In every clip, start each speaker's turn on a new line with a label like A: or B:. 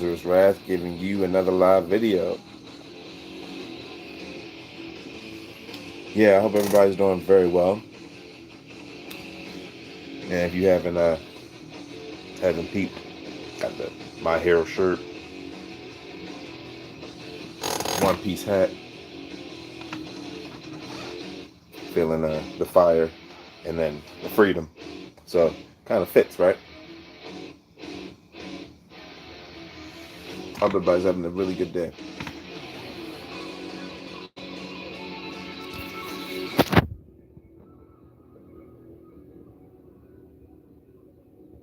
A: Wrath giving you another live video. Yeah, I hope everybody's doing very well. And if you haven't peeped, got the My Hero shirt, one piece hat, feeling the fire, and then the freedom. So kind of fits, right? Hope everybody's having a really good day.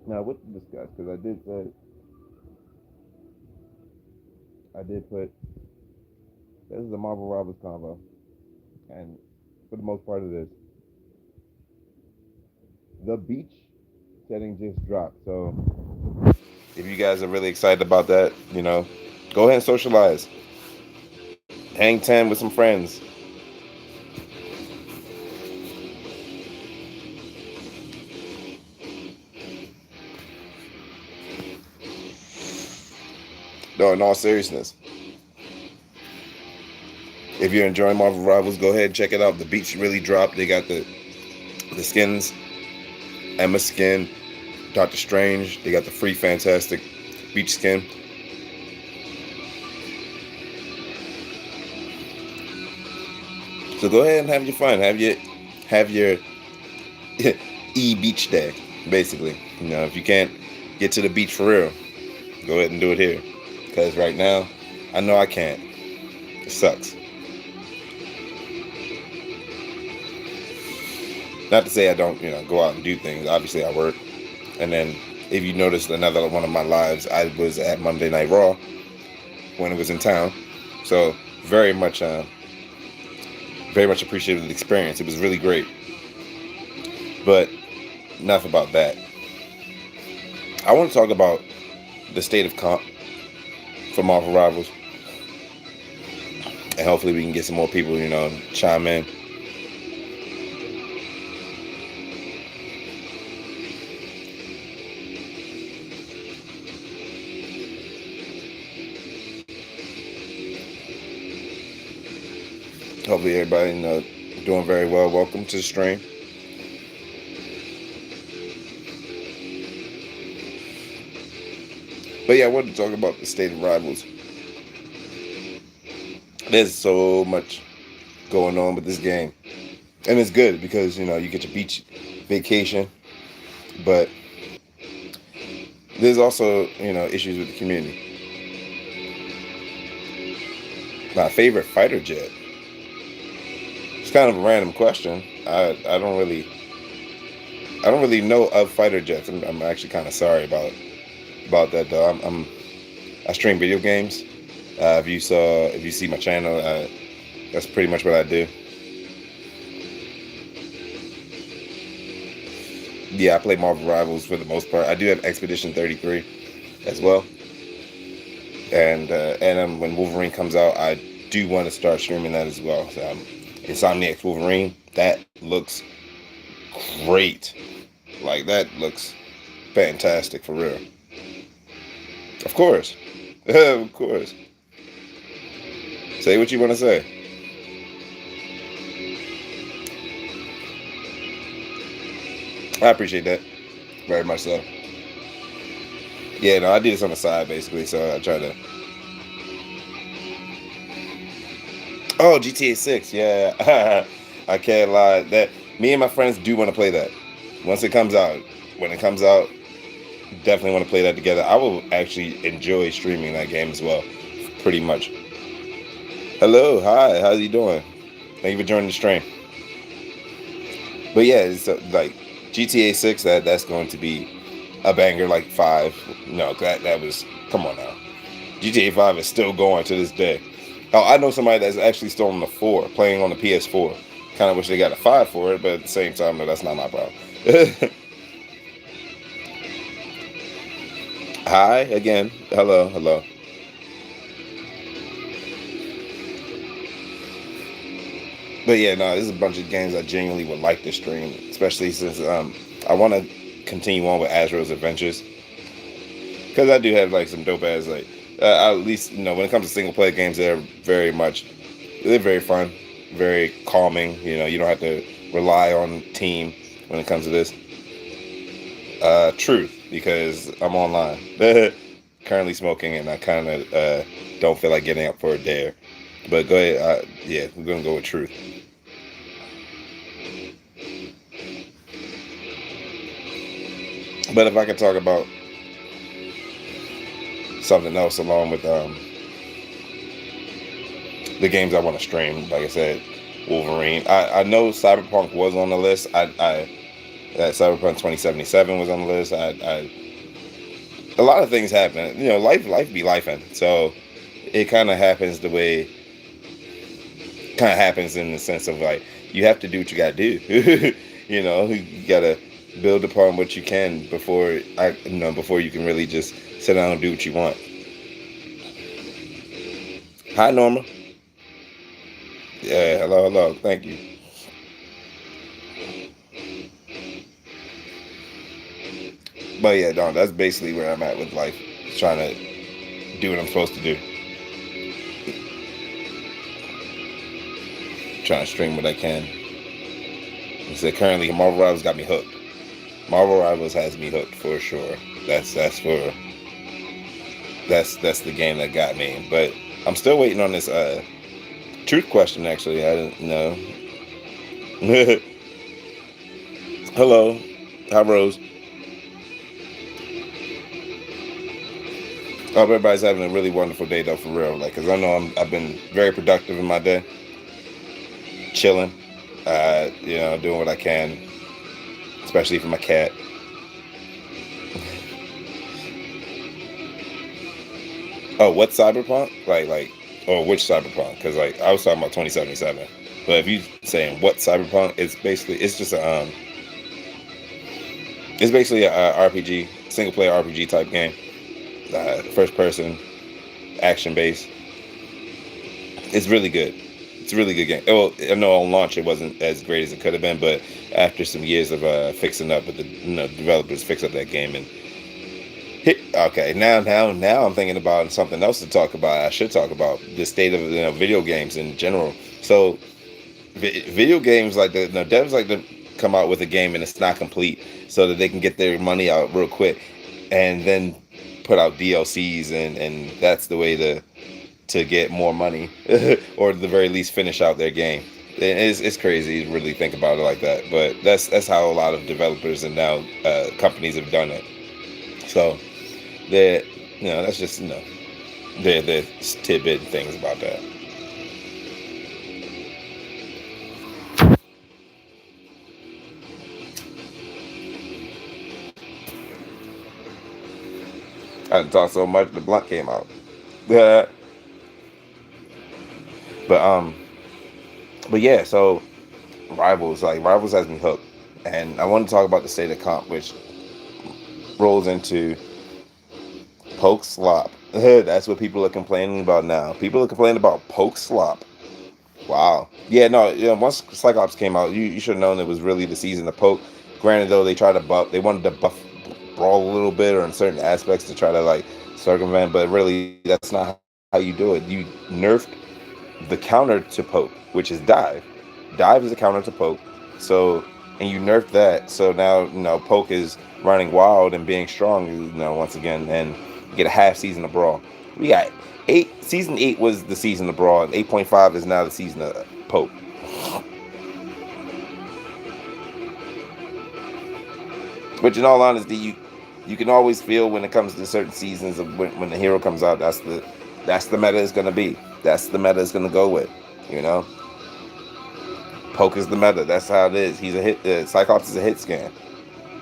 A: Now, what to discuss? Because I did put this is a Marvel Rivals convo, and for the most part, it is. The beach setting just dropped, so if you guys are really excited about that, go ahead and socialize, hang 10 with some friends. No, in all seriousness, if you're enjoying Marvel Rivals, go ahead and check it out. The beach really dropped. They got the skins, Emma skin, Doctor Strange. They got the free Fantastic Beach skin. So go ahead and have your fun. Have your beach day, basically. If you can't get to the beach for real, go ahead and do it here. Because right now, I know I can't. It sucks. Not to say I don't, go out and do things. Obviously, I work. And then, if you noticed another one of my lives, I was at Monday Night Raw when it was in town. So very much appreciated the experience. It was really great. But enough about that. I want to talk about the state of comp for Marvel Rivals. And hopefully we can get some more people, chime in. Hopefully everybody doing very well. Welcome to the stream. But yeah, I wanted to talk about the state of Rivals. There's so much going on with this game. And it's good because, you get your beach vacation. But there's also, issues with the community. My favorite fighter jet. It's kind of a random question. I don't really know of fighter jets. I'm actually kind of sorry about that though. I stream video games. If you see my channel, that's pretty much what I do. Yeah, I play Marvel Rivals for the most part. I do have Expedition 33 as well. And when Wolverine comes out, I do want to start streaming that as well. So, Insomniac's Wolverine, that looks great. Like, that looks fantastic for real. Of course. Of course. Say what you want to say. I appreciate that. Very much so. Yeah, no, I did this on the side basically, so I try to. Oh, GTA 6, yeah. I can't lie. That me and my friends do want to play that. Once it comes out. When it comes out, definitely want to play that together. I will actually enjoy streaming that game as well. Pretty much. Hello, hi, how you doing? Thank you for joining the stream. But yeah, it's like GTA 6, that's going to be a banger like 5. No, that was, come on now. GTA 5 is still going to this day. Oh, I know somebody that's actually still on the 4, playing on the PS4. Kind of wish they got a 5 for it, but at the same time, no, that's not my problem. Hi, again. Hello. But yeah, no, this is a bunch of games I genuinely would like to stream, especially since I want to continue on with Astro's Adventures. Because I do have like some dope ass like At least when it comes to single player games, they're very fun, very calming. You don't have to rely on team when it comes to this. Truth, because I'm online. Currently smoking, and I kind of don't feel like getting up for a dare. But go ahead. Yeah, we're gonna go with truth. But if I could talk about something else along with the games I want to stream, like I said, Wolverine. I know Cyberpunk was on the list. That Cyberpunk 2077 was on the list. A lot of things happen. Life be lifing. So it kind of happens in the sense of like you have to do what you got to do. You got to build upon what you can before you can really just sit down and do what you want. Hi, Norma. Yeah, hello, hello. Thank you. But yeah, no, that's basically where I'm at with life. Just trying to do what I'm supposed to do. Trying to stream what I can. Like I said, currently Marvel Rivals got me hooked. Marvel Rivals has me hooked for sure. That's the game that got me. But I'm still waiting on this truth question. Actually, I didn't know. Hello, hi Rose. I hope everybody's having a really wonderful day though, for real. Like, cause I know I've been very productive in my day, chilling, doing what I can, especially for my cat. Oh, what cyberpunk? Or which cyberpunk? Because like I was talking about 2077. But if you saying what cyberpunk, it's basically a RPG, single player RPG type game, first person, action based. It's really good. It's a really good game. Well, I know on launch it wasn't as great as it could have been, but after some years of fixing up, with the developers fix up that game and okay, now I'm thinking about something else to talk about. I should talk about the state of video games in general. So video games, like the devs like to come out with a game and it's not complete, so that they can get their money out real quick, and then put out DLCs, and that's the way to get more money, or at the very least finish out their game. It's crazy to really think about it like that, but that's how a lot of developers and now companies have done it. So they're that's just they're tidbit things about that. I didn't talk so much. The blunt came out. Yeah, but but yeah. So Rivals has me hooked, and I want to talk about the state of comp, which rolls into poke slop. That's what people are complaining about now. People are complaining about poke slop. Wow. Yeah, no, once Cyclops came out, you should have known it was really the season of poke. Granted though, they wanted to buff brawl a little bit or in certain aspects to try to like circumvent, but really that's not how you do it. You nerfed the counter to poke, which is dive. Dive is a counter to poke. So, and you nerfed that. So now, poke is running wild and being strong, once again, and get a half season of brawl. We got season 8 was the season of brawl, and 8.5 is now the season of poke. Which in all honesty, you can always feel when it comes to certain seasons of when the hero comes out, that's the meta is gonna be. That's the meta is gonna go with. You know, poke is the meta. That's how it is. He's a hit. Cyclops is a hit scan.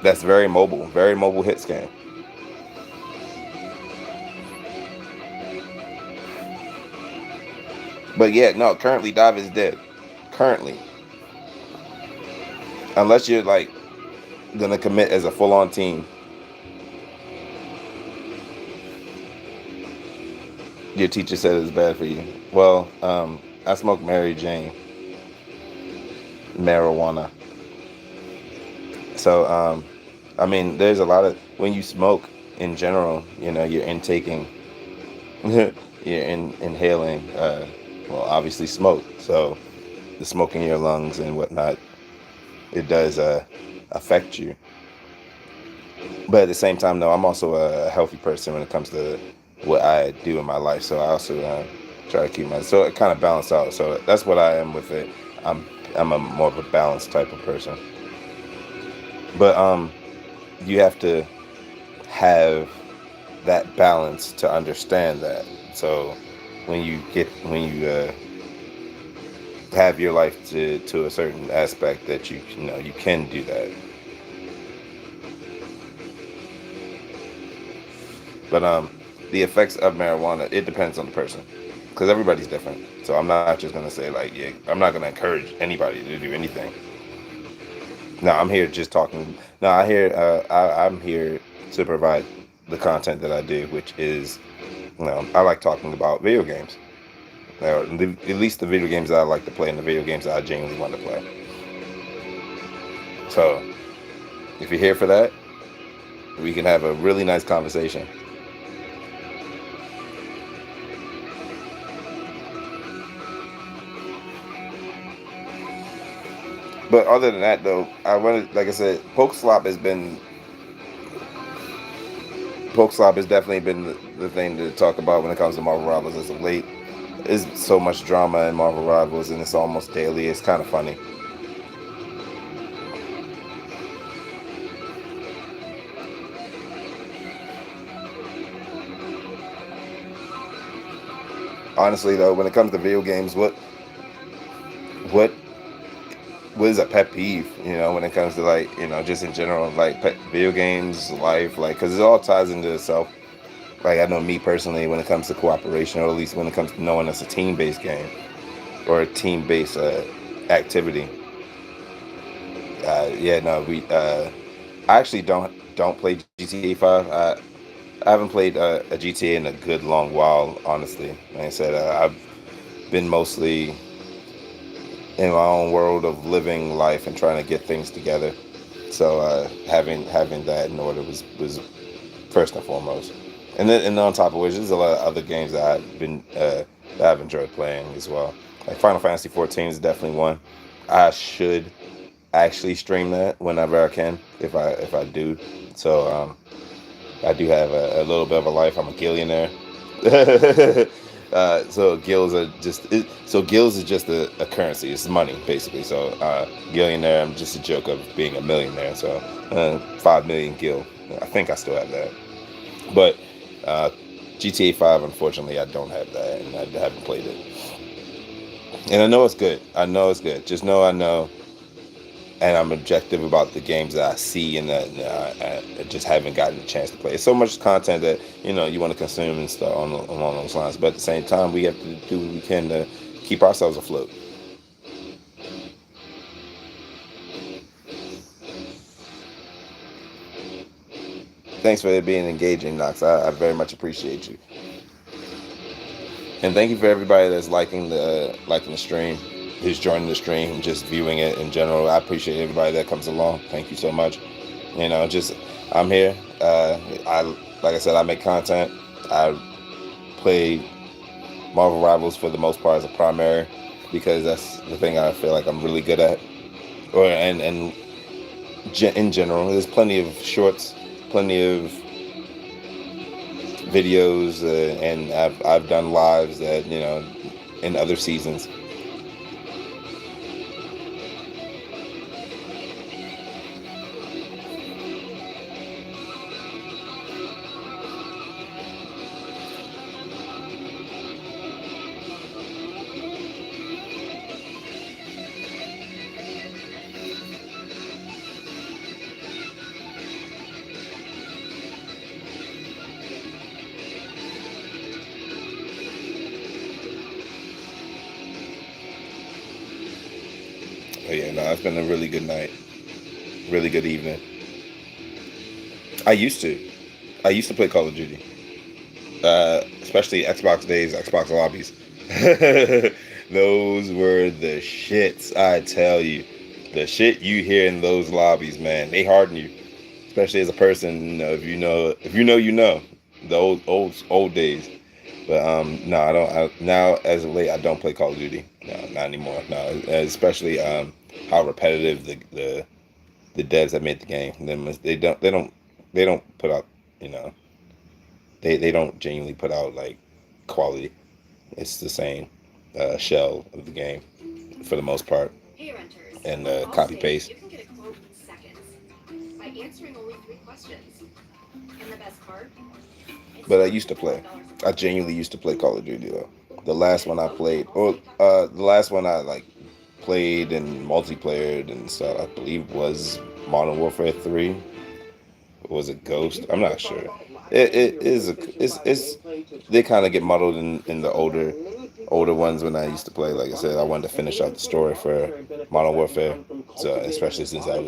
A: That's very mobile hit scan. But yeah, no. Currently, dive is dead. Currently, unless you're like gonna commit as a full on team, your teacher said it's bad for you. Well, I smoke Mary Jane marijuana. So, I mean, there's a lot of when you smoke in general, you're intaking You're inhaling, well, obviously smoke. So the smoke in your lungs and whatnot, it does affect you. But at the same time, though, I'm also a healthy person when it comes to what I do in my life. So I also try to keep my, so it kind of balance out. So that's what I am with it. I'm I'm a more of a balanced type of person. But you have to have that balance to understand that. So when you have your life to a certain aspect that you know you can do that. But the effects of marijuana, it depends on the person because everybody's different. So I'm not just gonna say like, yeah, I'm not gonna encourage anybody to do anything. No, I'm here just talking. No, I'm here to provide the content that I do, which is, you know, I like talking about video games. At least the video games that I like to play and the video games that I genuinely want to play. So if you're here for that, we can have a really nice conversation. But other than that, though, I wanted, like I said, Poke Slop has definitely been the thing to talk about when it comes to Marvel Rivals as of late. There's so much drama in Marvel Rivals, and it's almost daily. It's kind of funny. Honestly, though, when it comes to video games, what what is a pet peeve? You know, when it comes to like, you know, just in general, like video games, life, like, because it all ties into itself. Like I know me personally, when it comes to cooperation, or at least when it comes to knowing it's a team-based game or a team-based activity. Yeah, no, we. I actually don't play GTA 5. I haven't played a GTA in a good long while, honestly. Like I said, I've been mostly in my own world of living life and trying to get things together. So having that in order was first and foremost. And on top of which, there's a lot of other games that I've enjoyed playing as well. Like Final Fantasy 14 is definitely one. I should actually stream that whenever I can, if I do. So I do have a little bit of a life. I'm a gillionaire. So gills is just a currency. It's money basically. So gillionaire, I'm just a joke of being a millionaire. So 5 million gil. I think I still have that. But uh, GTA 5, unfortunately, I don't have that, and I haven't played it. And I know it's good. I know it's good. Just know I know, and I'm objective about the games that I see, and that I just haven't gotten a chance to play. It's so much content that you want to consume and stuff along those lines. But at the same time, we have to do what we can to keep ourselves afloat. Thanks for being engaging, Knox. I very much appreciate you. And thank you for everybody that's liking the stream, who's joining the stream, just viewing it in general. I appreciate everybody that comes along. Thank you so much. Just I'm here. I like I said, I make content. I play Marvel Rivals for the most part as a primary because that's the thing I feel like I'm really good at. Or and in general, there's plenty of shorts, plenty of videos, and I've done lives that in other seasons. But yeah, no, it's been a really good night, really good evening. I used to, I used to play Call of Duty, especially Xbox days, Xbox lobbies. Those were the shits, I tell you. The shit you hear in those lobbies, man, they harden you. Especially as a person, if you know, you know. The old days. But no, I don't. Now as of late, I don't play Call of Duty. No, not anymore. No, especially how repetitive the devs that made the game. They don't put out. You know, they don't genuinely put out like quality. It's the same shell of the game for the most part,
B: Hey renters,
A: and
B: with
A: copy
B: Allstate,
A: paste.
B: you can get a quote in seconds by answering only 3 questions. And the best part? It's
A: But I
B: not
A: used
B: even
A: to play.
B: $5 a
A: I
B: month.
A: genuinely used to play Call of Duty though. The last
B: Get a
A: one I
B: quote at
A: played, or
B: allstate.com.
A: the last one I like played and multiplayer and stuff, I believe was Modern Warfare 3. Was it Ghost? I'm not sure. It is a it's they kind of get muddled in the older ones when I used to play. Like I said, I wanted to finish out the story for Modern Warfare, so especially since that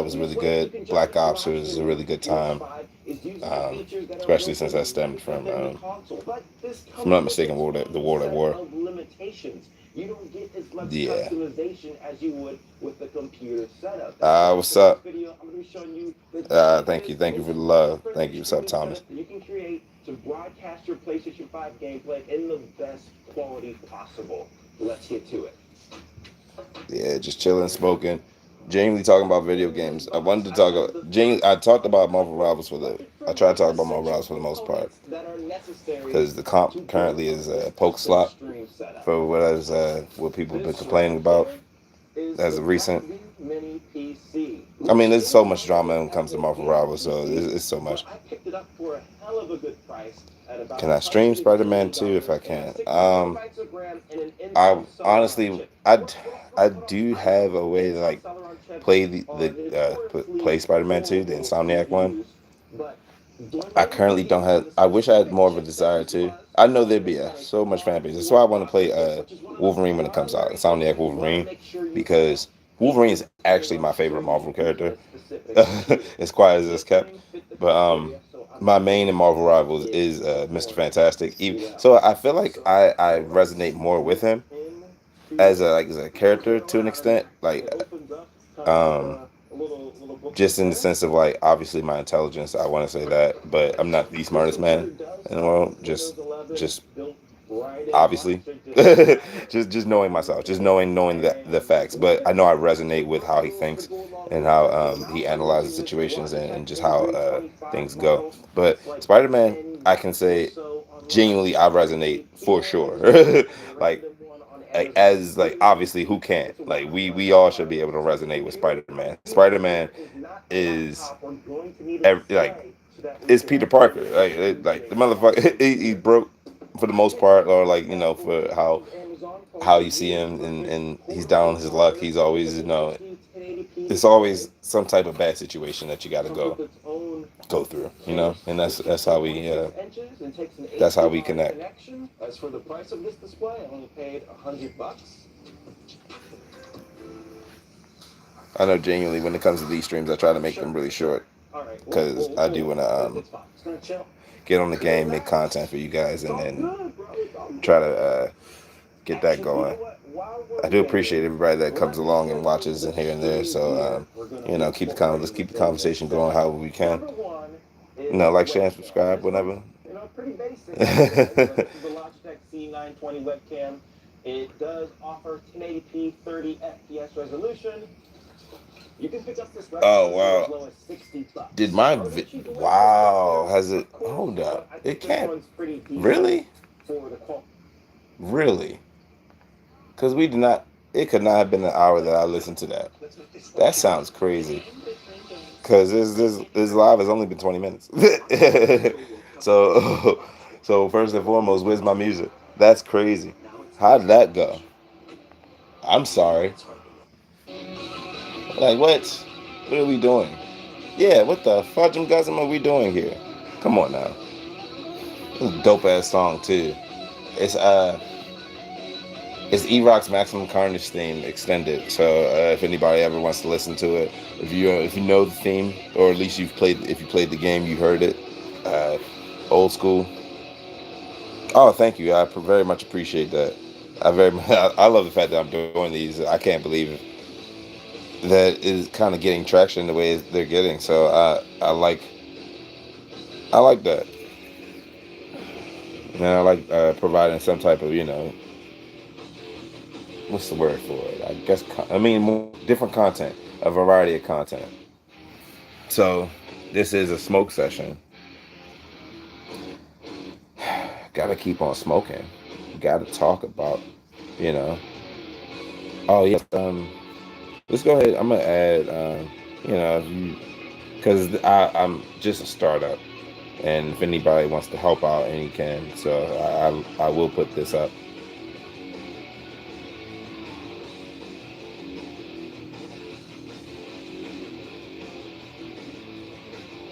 A: was really good. Black Ops was a really good time, especially since that stemmed from, if I'm not mistaken, the World at War. Yeah. What's up? Thank you for the love. Thank you. What's up, Thomas? Yeah, just chilling, smoking, genuinely talking about video games. I wanted to talk about I talked about Marvel Rivals for the. I tried to talk about Marvel Rivals for the most part because the comp currently is a poke slot for what people have been complaining about as of recent. I mean, there's so much drama when it comes to Marvel Rivals, so it's so much. Can I stream Spider-Man 2 if I can? I honestly, I do have a way to like play play Spider-Man 2, the Insomniac one. I currently don't have. I wish I had more of a desire to. I know there'd be so much fan base. That's why I want to play Wolverine when it comes out, Insomniac Wolverine, because Wolverine is actually my favorite Marvel character. As quiet as it's kept, but my main in Marvel Rivals is Mr. Fantastic. So I feel like I resonate more with him as a character to an extent, like um just in the sense of like obviously my intelligence. I want to say that, but I'm not the smartest man in the world. Just obviously, just knowing myself, just knowing the facts. But I know I resonate with how he thinks and how he analyzes situations and just how things go. But Spider-Man, I can say genuinely I resonate for sure. As like obviously who can't, like we all should be able to resonate with Spider-Man. Spider-Man is like is Peter Parker, like the motherfucker. He broke for the most part, or like for how you see him, and he's down on his luck. He's always it's always some type of bad situation that you got to go through, and that's how we connect. I know genuinely when it comes to these streams, I try to make them really short because I do want to get on the game, make content for you guys, and then try to get that going. I do appreciate everybody that comes along and watches and here and there. So let's keep the conversation going however we can. Like, share, and subscribe, whatever. Oh wow! Did wow? Has it? Hold up! It can't. Really? Really? Because we did not. It could not have been an hour that I listened to that. That sounds crazy. Because this live has only been 20 minutes. so so first and foremost, where's my music? That's crazy. How did that go? I'm sorry. Like what? What are we doing? Yeah, what the fudgum guzzum are we doing here? Come on now. This is a dope ass song too. It's it's E-Rock's Maximum Carnage theme extended. So if anybody ever wants to listen to it, if you know the theme, or at least if you played the game, you heard it. Uh, Old school. Oh, thank you. I very much appreciate that. I love the fact that I'm doing these. I can't believe that is kind of getting traction the way they're getting. So I like that. And I like providing some type of, what's the word for it? I guess, I mean, more different content, a variety of content. So this is a smoke session. Gotta keep on smoking. Gotta talk about, you know. Oh yes. Let's go ahead. I'm gonna add. If you, because I'm just a startup, and if anybody wants to help out, and he can, so I will put this up.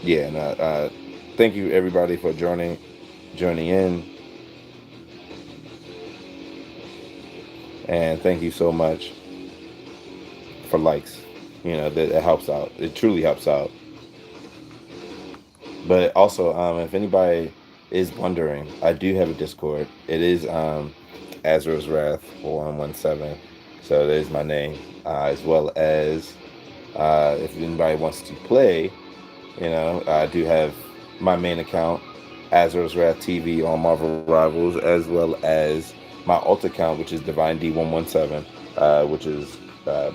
A: Yeah. And thank you everybody for joining in, and thank you so much for likes. That it helps out. It truly helps out. But also, if anybody is wondering, I do have a Discord. It is Azrael's Wrath 4117. So there's my name, as well as if anybody wants to play, I do have my main account, Azrael's Wrath TV on Marvel Rivals, as well as my alt account, which is Divine D117, which is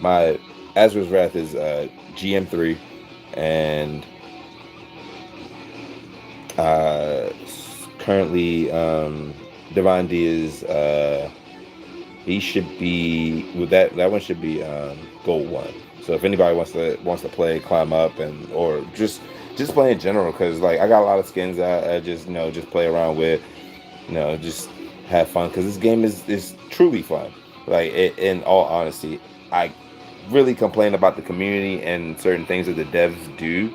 A: my Azrael's Wrath is GM3, and Uh, currently, Divine D is he should be with that one should be gold one. So if anybody wants to play, climb up, and or just play in general, because like I got a lot of skins that I just just play around with, just have fun, because this game is truly fun. Like in all honesty, I really complain about the community and certain things that the devs do,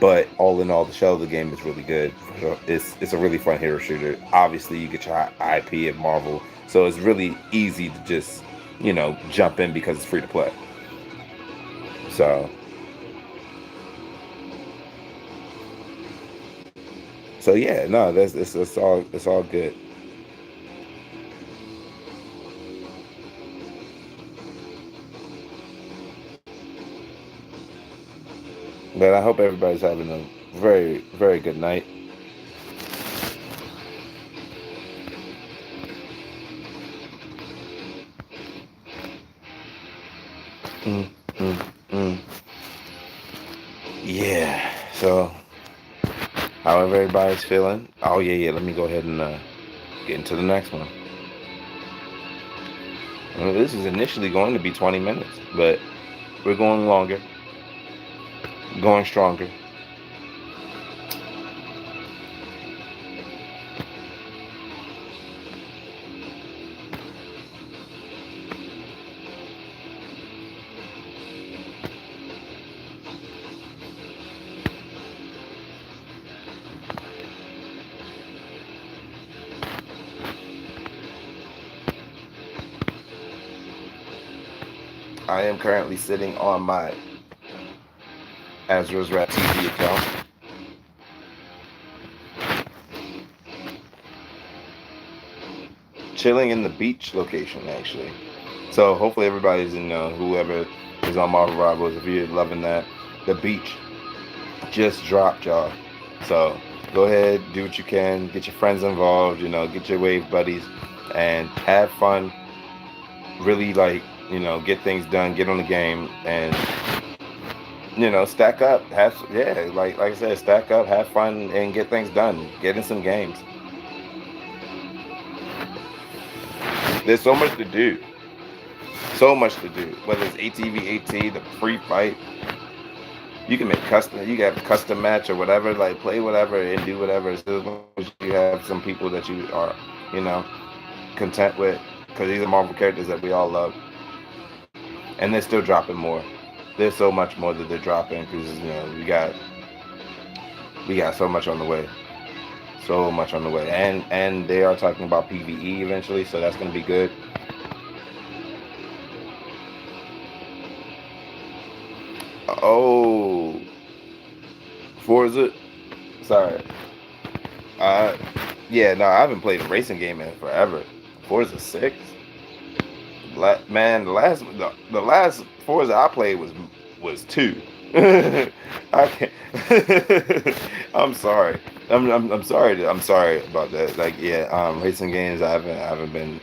A: but all in all, the shell of the game is really good. So it's a really fun hero shooter. Obviously, you get your IP at Marvel, so it's really easy to just jump in because it's free to play. So yeah, no, that's it's all good. But I hope everybody's having a very very good night. Mm, mm, mm. Yeah. So however everybody's feeling. Oh yeah. Let me go ahead and get into the next one. Well, this is initially going to be 20 minutes, but we're going longer, going stronger. I am currently sitting on my Azrael's Rat TV account. Chilling in the beach location, actually. So hopefully everybody's whoever is on Marvel Rivals, if you're loving that. The beach just dropped, y'all. So go ahead, do what you can, get your friends involved, get your wave buddies, and have fun. Really get things done, get on the game, and stack up. Like I said, stack up, have fun, and get things done. Get in some games. There's so much to do. So much to do. Whether it's ATV, AT, the free fight, you can make custom. You can have a custom match or whatever. Like play whatever and do whatever. As long as you have some people that you are, you know, content with, because these are Marvel characters that we all love, and they're still dropping more. There's so much more that they're dropping because we got so much on the way, so much on the way, and they are talking about PVE eventually, so that's gonna be good. Oh, Forza. Sorry. Uh, yeah, no, I haven't played a racing game in forever. Forza 6. Man, the last Forza I played was 2. I can't. I'm sorry. I'm sorry. I'm sorry about that. Like, yeah, racing games I haven't been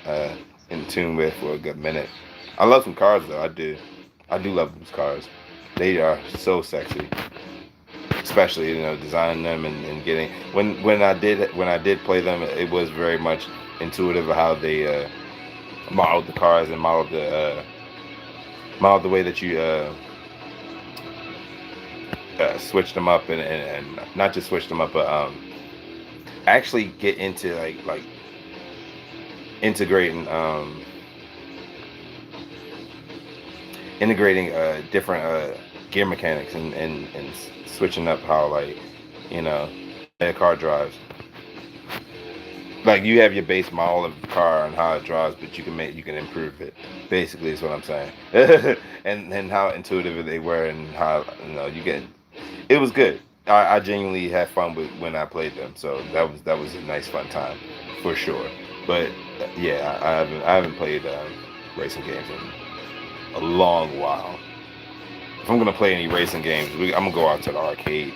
A: in tune with for a good minute. I love some cars though. I do. I do love those cars. They are so sexy, especially designing them and getting when I did play them, it was very much intuitive of how they modeled the cars and modeled the way that you switch them up and not just switch them up, but actually get into like integrating different gear mechanics and switching up how a car drives. Like you have your base model of the car and how it drives, but you can improve it. Basically, is what I'm saying. and how intuitive they were and how you get. It was good. I genuinely had fun with when I played them, so that was a nice fun time for sure. But yeah, I haven't played racing games in a long while. If I'm gonna play any racing games, I'm gonna go out to the arcade.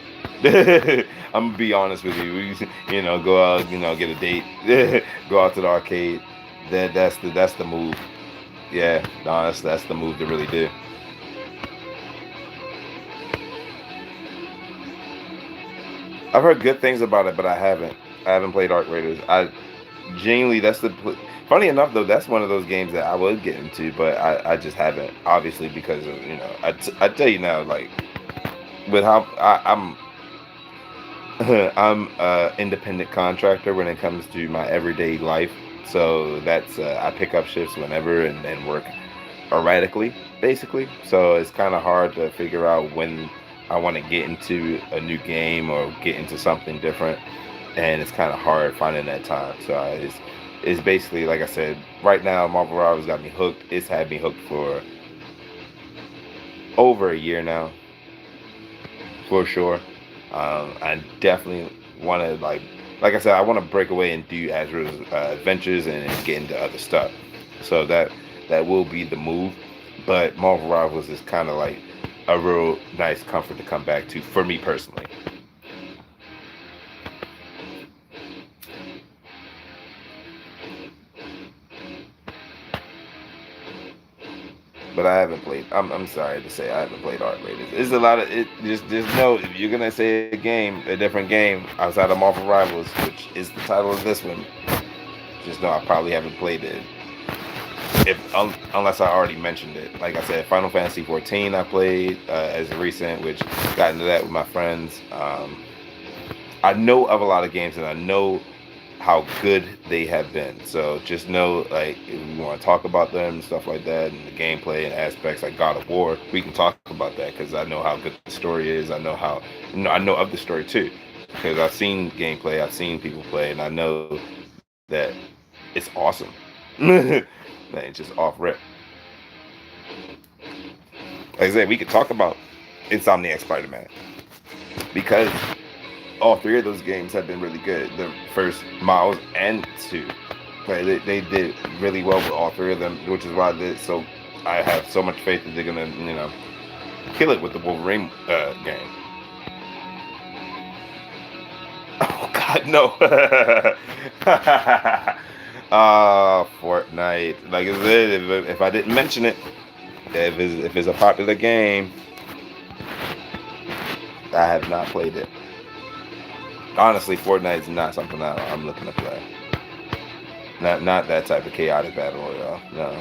A: I'm gonna be honest with you. Go out, get a date, go out to the arcade. That's the move. Yeah, no, that's the move to really do. I've heard good things about it, but I haven't. I haven't played Arc Raiders. I genuinely funny enough though, that's one of those games that I would get into, but I just haven't. Obviously because of I tell you now, like with how I'm a independent contractor when it comes to my everyday life. So that's I pick up shifts whenever and work erratically, basically. So it's kind of hard to figure out when I want to get into a new game or get into something different, and it's kind of hard finding that time. So it's basically like I said. Right now, Marvel Rivals got me hooked. It's had me hooked for over a year now, for sure. I definitely want to like I said, I want to break away and do Azra's adventures and get into other stuff. So that will be the move. But Marvel Rivals is kind of like a real nice comfort to come back to for me personally. But I haven't played. I'm sorry to say I haven't played Art Raiders. It's a lot of it. Just know if you're gonna say a different game outside of Marvel Rivals, which is the title of this one, just know I probably haven't played it. Unless I already mentioned it. Like I said, Final Fantasy 14 I played as recent, which got into that with my friends. I know of a lot of games and I know how good they have been. So just know, like, if we want to talk about them and stuff like that, and the gameplay and aspects like God of War, we can talk about that because I know how good the story is. I know how, I know of the story too because I've seen gameplay, I've seen people play, and I know that it's awesome. Man, just off rip. Like I said, we could talk about Insomniac Spider-Man because all three of those games have been really good. The first Miles and two, right? They did really well with all three of them, which is why I have so much faith that they're gonna kill it with the Wolverine game. Oh God, no! Fortnite. Like I said, if I didn't mention it, if it's a popular game, I have not played it. Honestly, Fortnite is not something I'm looking to play. Not that type of chaotic battle royale. No,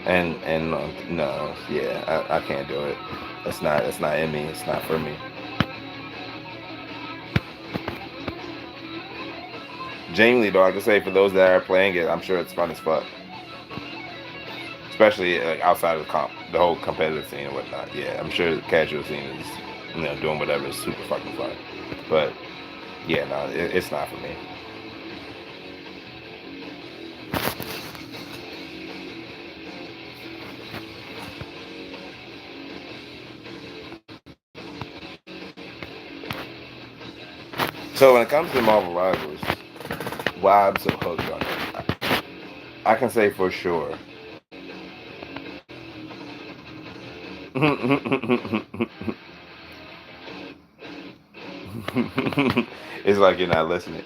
A: and no, yeah, I can't do it. It's not in me. It's not for me. Genuinely though, I can say for those that are playing it, I'm sure it's fun as fuck. Especially like outside of the whole competitive scene and whatnot. Yeah, I'm sure the casual scene is doing whatever is super fucking fun. But yeah, no, it's not for me. So when it comes to Marvel Rivals, why I'm so hooked on it, I can say for sure. It's like you're not listening.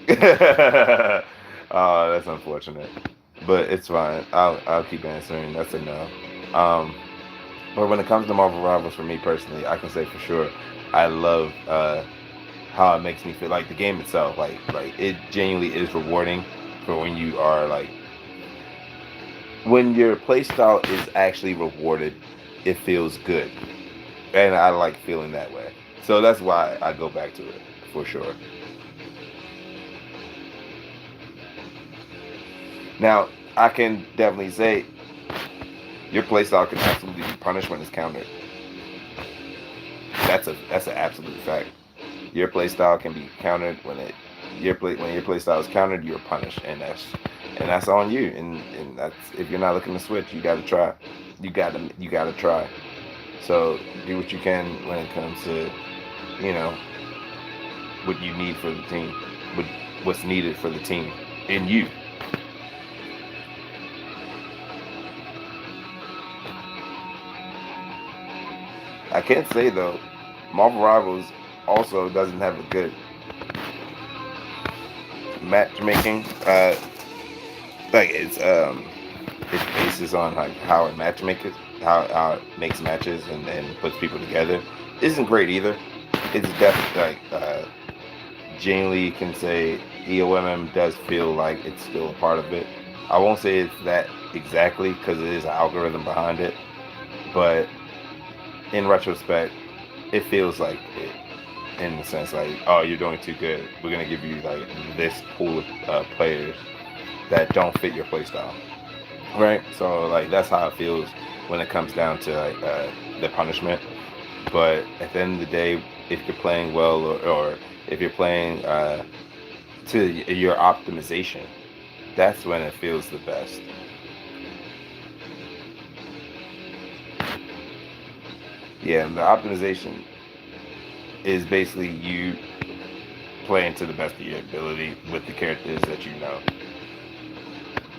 A: Oh, that's unfortunate, but it's fine. I'll keep answering. That's a no. Um, but when it comes to Marvel Rivals, for me personally, I can say for sure, I love how it makes me feel. Like the game itself, like it genuinely is rewarding for when you are like when your playstyle is actually rewarded. It feels good, and I like feeling that way. So that's why I go back to it for sure. Now, I can definitely say your playstyle can absolutely be punished when it's countered. That's an absolute fact. Your playstyle can be countered when your playstyle is countered, you're punished, and that's on you. And that's if you're not looking to switch, you got to try. You got to try. So do what you can when it comes to you know what you need for the team, what what's needed for the team, and you. I can't say though, Marvel Rivals also doesn't have a good matchmaking. Like it bases on like how it matchmakes, how it makes matches and puts people together. Isn't great either. It's definitely like genuinely can say EOMM does feel like it's still a part of it. I won't say it's that exactly because it is an algorithm behind it, but in retrospect, it feels like it in the sense like, oh, you're doing too good. We're gonna give you like this pool of players that don't fit your playstyle, right? So like that's how it feels when it comes down to like the punishment. But at the end of the day, if you're playing well or if you're playing to your optimization, that's when it feels the best. Yeah, and the optimization is basically you playing to the best of your ability with the characters that you know.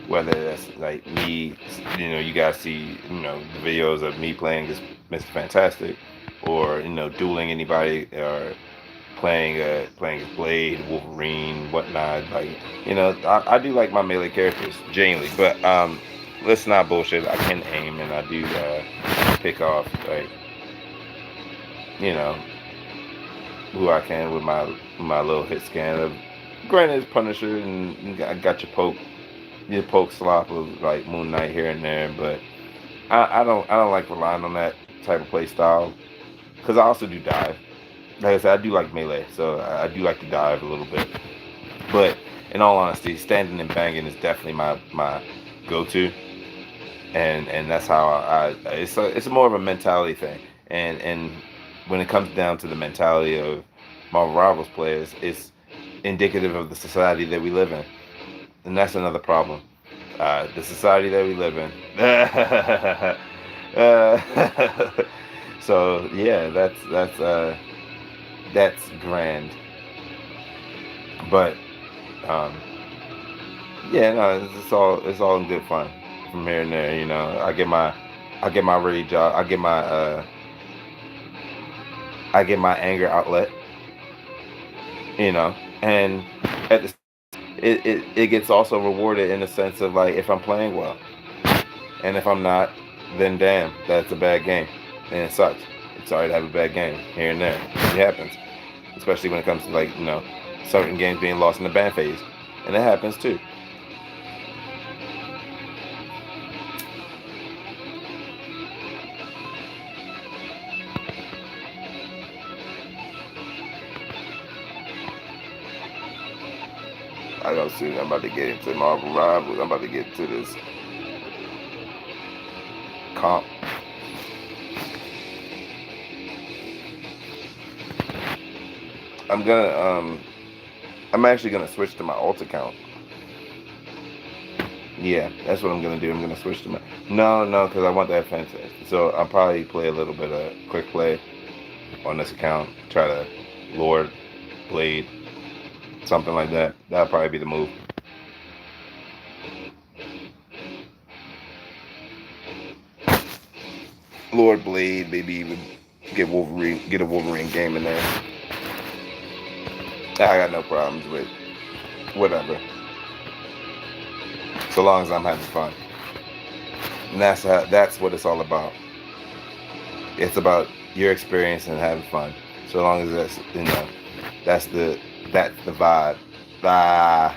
A: Whether that's like me, you guys see, the videos of me playing as Mr. Fantastic, or dueling anybody, or playing as Blade, Wolverine, whatnot. Like, I do like my melee characters genuinely, but let's not bullshit. I can aim, and I do pick off like you know who I can with my little hit scan of. Granted, it's Punisher, and I got your poke slop of like Moon Knight here and there, but I don't like relying on that type of play style because I also do dive. Like I said, I do like melee, so I do like to dive a little bit. But in all honesty, standing and banging is definitely my go-to, and that's how it's more of a mentality thing. And when it comes down to the mentality of Marvel Rivals players, it's indicative of the society that we live in, and that's another problem. The society that we live in. So yeah, that's grand. But um, yeah, no, it's all in good fun from here and there. I get my rage out. I get my anger outlet. And at the it gets also rewarded in the sense of like if I'm playing well, and if I'm not, then damn, that's a bad game, and it sucks. It's sorry to have a bad game here and there. It happens, especially when it comes to like certain games being lost in the ban phase, and it happens too. I don't see. I'm about to get into Marvel Rivals. I'm about to get to this comp. I'm gonna I'm actually gonna switch to my alt account. Yeah, that's what I'm gonna do. I'm gonna switch to my no, because I want that fantasy. So I'll probably play a little bit of quick play on this account. Try to Lord Blade, something like that. That'll probably be the move. Lord Blade, maybe even get a Wolverine game in there. I got no problems with whatever, so long as I'm having fun. And that's what it's all about. It's about your experience and having fun. So long as that's that's the that's the vibe. Ah,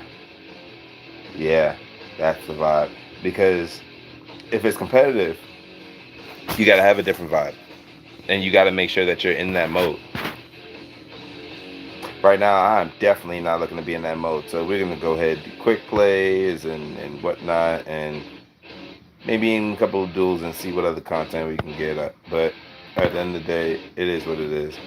A: yeah, that's the vibe. Because if it's competitive, you got to have a different vibe, and you got to make sure that you're in that mode. Right now, I'm definitely not looking to be in that mode. So we're gonna go ahead, do quick plays and whatnot, and maybe in a couple of duels and see what other content we can get up. But at the end of the day, it is what it is.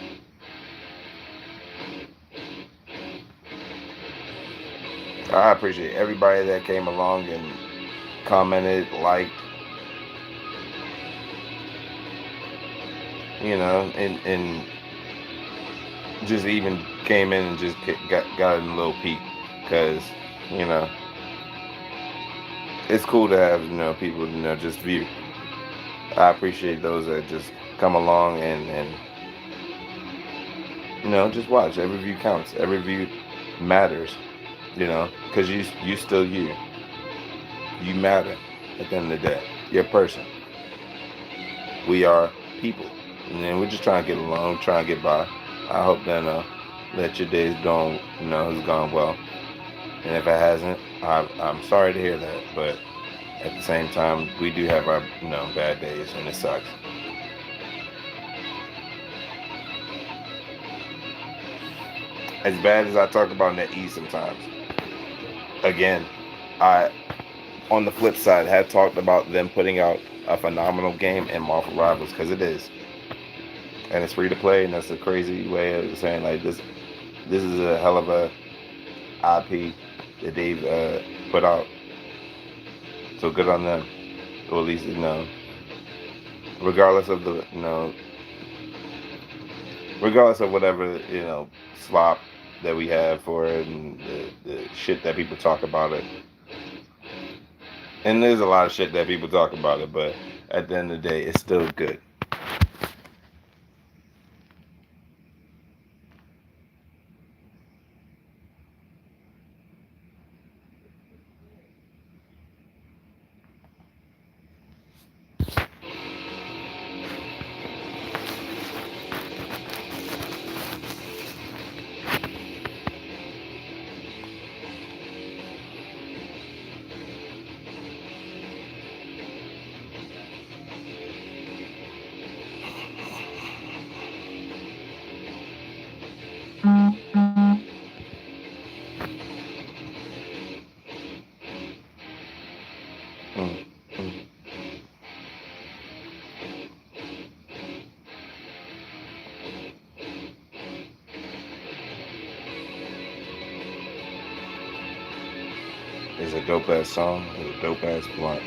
A: I appreciate everybody that came along and commented, liked, and just even came in and just got a little peek, because you know it's cool to have people just view. I appreciate those that just come along and just watch. Every view counts. Every view matters. Because you still you. You matter at the end of the day. You're a person. We are people, and then we're just trying to get along, trying to get by. I hope that your day's going has gone well. And if it hasn't, I'm sorry to hear that. But at the same time, we do have our bad days, and it sucks. As bad as I talk about NetEase sometimes, again, I on the flip side have talked about them putting out a phenomenal game in Marvel Rivals, because it is, and it's free to play, and that's a crazy way of saying like this. This is a hell of a IP that they've put out. So good on them. Or at least regardless of the regardless of whatever slop that we have for it, and the shit that people talk about it. And there's a lot of shit that people talk about it, but at the end of the day, it's still good. Mm, mm. It's a dope ass song. It's a dope ass blunt.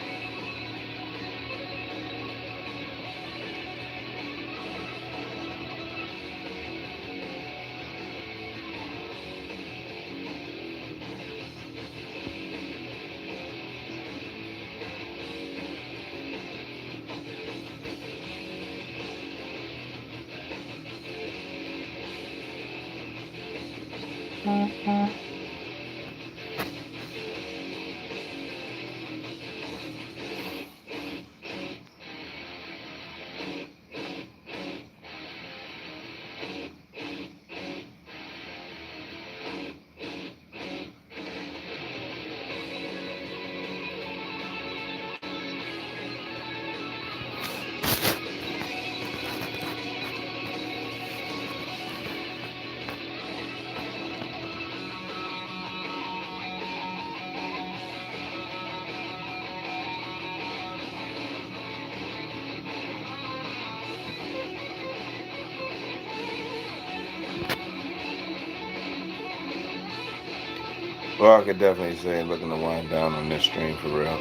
A: Well, I could definitely say looking to wind down on this stream for real.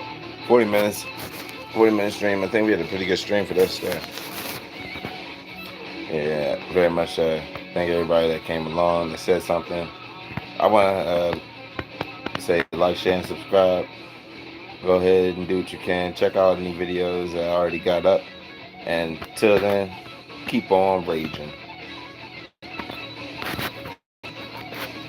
A: 40 minutes, 40-minute stream. I think we had a pretty good stream for this there. Yeah, very much. Thank everybody that came along, that said something. I want to say like, share, and subscribe. Go ahead and do what you can. Check out any videos that I already got up. And till then, keep on raging.